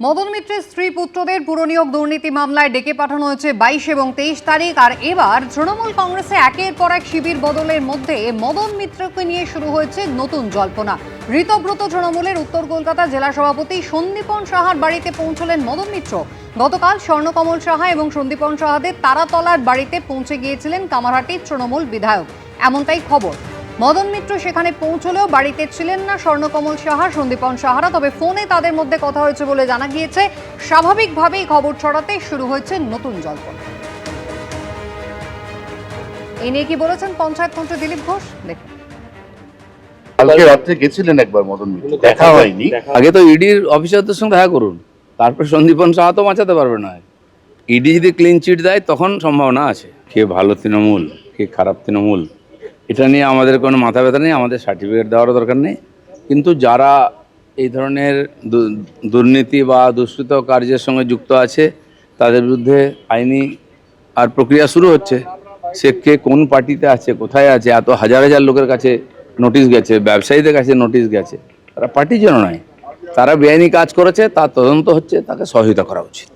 মদন মিত্রের স্ত্রী পুত্রদের পুরনিয়োগ দুর্নীতি মামলায় ডেকে পাঠানো হয়েছে 22 এবং 23 তারিখ। আর এবার তৃণমূল কংগ্রেসে একের পর এক শিবির বদলের মধ্যে মদন মিত্রকে নিয়ে শুরু হয়েছে নতুন জল্পনা। ঋতব্রত তৃণমূলের উত্তর কলকাতা জেলা সভাপতি সন্দীপন সাহার বাড়িতে পৌঁছলেন মদন মিত্র। গতকাল স্বর্ণকমল সাহা এবং সন্দীপন সাহাদের তারাতলার বাড়িতে পৌঁছে গিয়েছিলেন কামারহাটির তৃণমূল বিধায়ক, এমনটাই খবর। মদন মিত্র সেখানে পৌঁছলেও বাড়িতে ছিলেন না স্বর্ণকমল সাহা, সন্দীপন সাহারা, তবে ফোনে তাদের মধ্যে কথা হয়েছে বলে জানা গিয়েছে। স্বাভাবিকভাবেই খবর ছড়াতে শুরু হয়েছে নতুন জল্পনা। এই নিয়ে কি বলেছেন পঞ্চায়েত মন্ত্রী দিলীপ ঘোষ, দেখুন। কালকে রাত্রে গেছিলেন একবার মদন মিত্র, দেখা হয়নি। আগে তো ইডির অফিসারদের সঙ্গে দেখা করুন, তারপর সন্দীপন সাহা তো বাঁচাতে পারবে না। ইডি যদি ক্লিন চিট দেয় তখন সম্ভাবনা আছে। কে ভালো তৃণমূল, কে খারাপ তৃণমূল, এটা নিয়ে আমাদের কোনো মাথা ব্যথা নেই, আমাদের সার্টিফিকেট দেওয়ারও দরকার নেই। কিন্তু যারা এই ধরনের দুর্নীতি বা দুষ্কৃত কার্যের সঙ্গে যুক্ত আছে তাদের বিরুদ্ধে আইনি আর প্রক্রিয়া শুরু হচ্ছে। সে কে কোন পার্টিতে আছে, কোথায় আছে, এত হাজার হাজার লোকের কাছে নোটিশ গেছে, ব্যবসায়ীদের কাছে নোটিশ গেছে। তারা পার্টির জন্য নয়, তারা বেআইনি কাজ করেছে, তার তদন্ত হচ্ছে, তাকে সহযোগিতা করা উচিত।